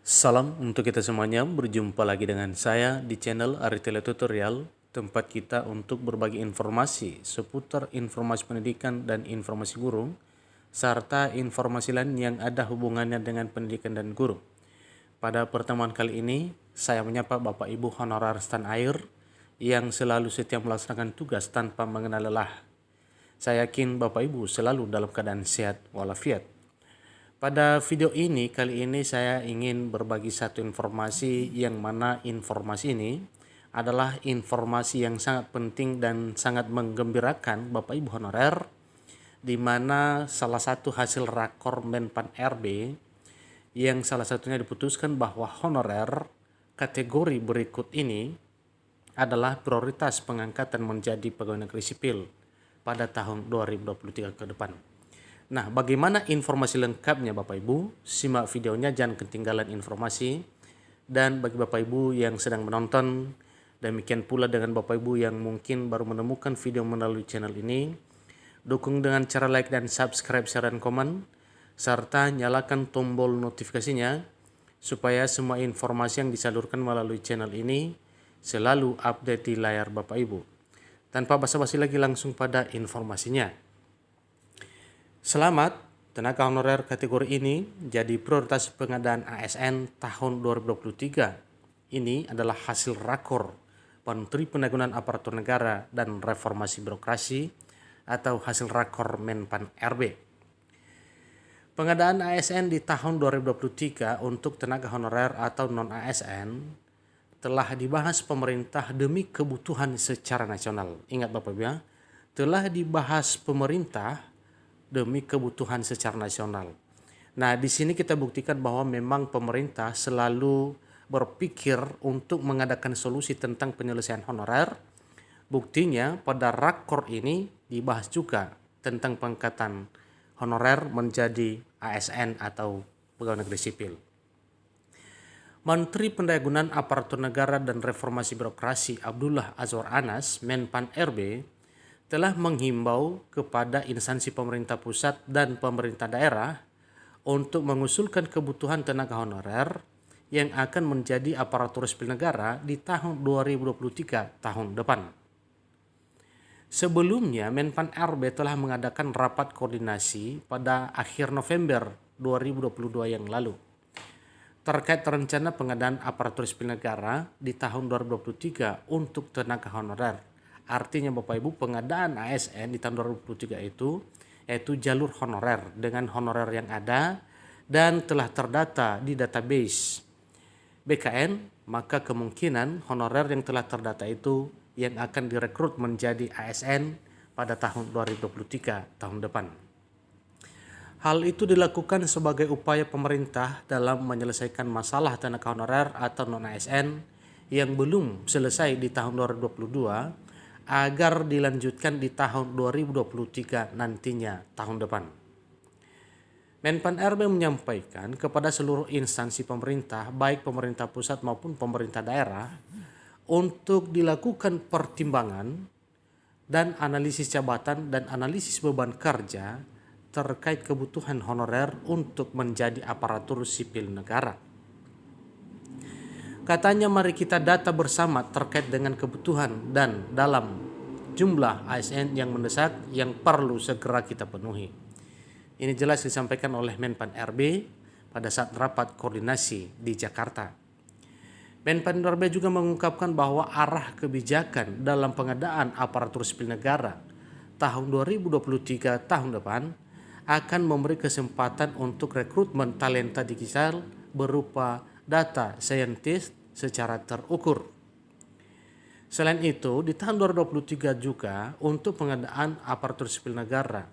Salam untuk kita semuanya, berjumpa lagi dengan saya di channel Ari Teletutorial, tempat kita untuk berbagi informasi seputar informasi pendidikan dan informasi guru, serta informasi lain yang ada hubungannya dengan pendidikan dan guru. Pada pertemuan kali ini, saya menyapa Bapak Ibu honorer stan air yang selalu setia melaksanakan tugas tanpa mengenal lelah. Saya yakin Bapak Ibu selalu dalam keadaan sehat walafiat. Pada video ini, kali ini saya ingin berbagi satu informasi yang mana informasi ini adalah informasi yang sangat penting dan sangat menggembirakan Bapak Ibu honorer, di mana salah satu hasil rakor Menpan RB yang salah satunya diputuskan bahwa honorer kategori berikut ini adalah prioritas pengangkatan menjadi pegawai negeri sipil pada tahun 2023 ke depan. Nah, bagaimana informasi lengkapnya Bapak Ibu? Simak videonya, jangan ketinggalan informasi. Dan bagi Bapak Ibu yang sedang menonton, demikian pula dengan Bapak Ibu yang mungkin baru menemukan video melalui channel ini, dukung dengan cara like dan subscribe, share dan komen, serta nyalakan tombol notifikasinya supaya semua informasi yang disalurkan melalui channel ini selalu update di layar Bapak Ibu. Tanpa basa-basi lagi, langsung pada informasinya. Selamat, tenaga honorer kategori ini jadi prioritas pengadaan ASN tahun 2023. Ini adalah hasil rakor Menteri Pendayagunaan Aparatur Negara dan Reformasi Birokrasi atau hasil rakor Menpan RB. Pengadaan ASN di tahun 2023 untuk tenaga honorer atau non-ASN telah dibahas pemerintah demi kebutuhan secara nasional. Ingat Bapak Ibu ya, telah dibahas pemerintah demi kebutuhan secara nasional. Nah, di sini kita buktikan bahwa memang pemerintah selalu berpikir untuk mengadakan solusi tentang penyelesaian honorer. Buktinya pada rakor ini dibahas juga tentang pengangkatan honorer menjadi ASN atau pegawai negeri sipil. Menteri Pendayagunaan Aparatur Negara dan Reformasi Birokrasi Abdullah Azwar Anas, Menpan RB, telah menghimbau kepada instansi pemerintah pusat dan pemerintah daerah untuk mengusulkan kebutuhan tenaga honorer yang akan menjadi aparatur sipil negara di tahun 2023 tahun depan. Sebelumnya, Menpan RB telah mengadakan rapat koordinasi pada akhir November 2022 yang lalu terkait rencana pengadaan aparatur sipil negara di tahun 2023 untuk tenaga honorer. Artinya Bapak Ibu, pengadaan ASN di tahun 2023 itu yaitu jalur honorer dengan honorer yang ada dan telah terdata di database BKN, maka kemungkinan honorer yang telah terdata itu yang akan direkrut menjadi ASN pada tahun 2023 tahun depan. Hal itu dilakukan sebagai upaya pemerintah dalam menyelesaikan masalah tenaga honorer atau non-ASN yang belum selesai di tahun 2022 agar dilanjutkan di tahun 2023 nantinya tahun depan. Menpan RB menyampaikan kepada seluruh instansi pemerintah, baik pemerintah pusat maupun pemerintah daerah, untuk dilakukan pertimbangan dan analisis jabatan dan analisis beban kerja terkait kebutuhan honorer untuk menjadi aparatur sipil negara. Katanya, mari kita data bersama terkait dengan kebutuhan dan dalam jumlah ASN yang mendesak yang perlu segera kita penuhi. Ini jelas disampaikan oleh Menpan RB pada saat rapat koordinasi di Jakarta. Menpan RB juga mengungkapkan bahwa arah kebijakan dalam pengadaan aparatur sipil negara tahun 2023 tahun depan akan memberi kesempatan untuk rekrutmen talenta digital berupa data scientist secara terukur. Selain itu, di tahun 2023 juga untuk pengadaan aparatur sipil negara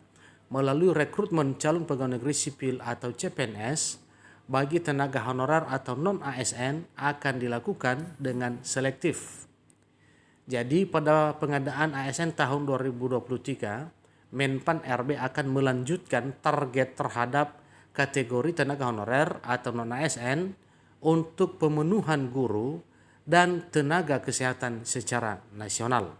melalui rekrutmen calon pegawai negeri sipil atau CPNS bagi tenaga honorer atau non-ASN akan dilakukan dengan selektif. Jadi pada pengadaan ASN tahun 2023, Menpan RB akan melanjutkan target terhadap kategori tenaga honorer atau non-ASN untuk pemenuhan guru dan tenaga kesehatan secara nasional.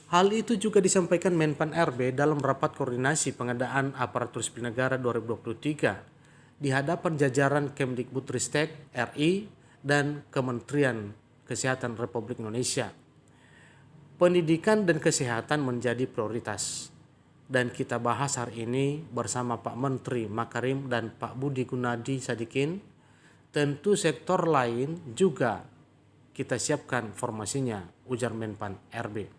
Hal itu juga disampaikan Menpan RB dalam rapat koordinasi pengadaan aparatur sipil negara 2023 di hadapan jajaran Kemdikbudristek RI dan Kementerian Kesehatan Republik Indonesia. Pendidikan dan kesehatan menjadi prioritas, dan kita bahas hari ini bersama Pak Menteri Makarim dan Pak Budi Gunadi Sadikin. Tentu sektor lain juga kita siapkan formasinya, ujar Menpan RB.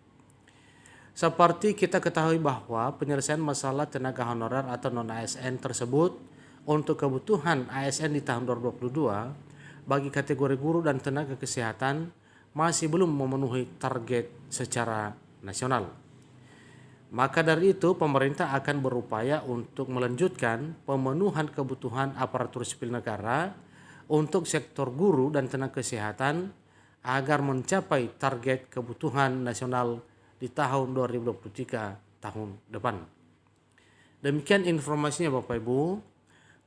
Seperti kita ketahui bahwa penyelesaian masalah tenaga honorer atau non-ASN tersebut untuk kebutuhan ASN di tahun 2022 bagi kategori guru dan tenaga kesehatan masih belum memenuhi target secara nasional. Maka dari itu pemerintah akan berupaya untuk melanjutkan pemenuhan kebutuhan aparatur sipil negara untuk sektor guru dan tenaga kesehatan agar mencapai target kebutuhan nasional di tahun 2023 tahun depan. Demikian informasinya Bapak Ibu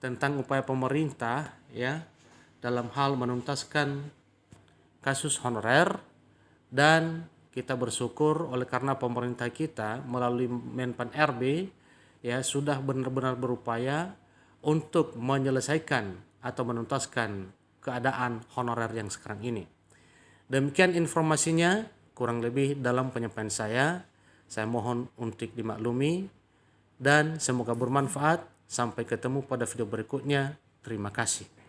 tentang upaya pemerintah dalam hal menuntaskan kasus honorer, dan kita bersyukur oleh karena pemerintah kita melalui Menpan RB sudah benar-benar berupaya untuk menyelesaikan atau menuntaskan keadaan honorer yang sekarang ini. Demikian informasinya kurang lebih dalam penyampaian saya. Saya mohon untuk dimaklumi dan semoga bermanfaat. Sampai ketemu pada video berikutnya. Terima kasih.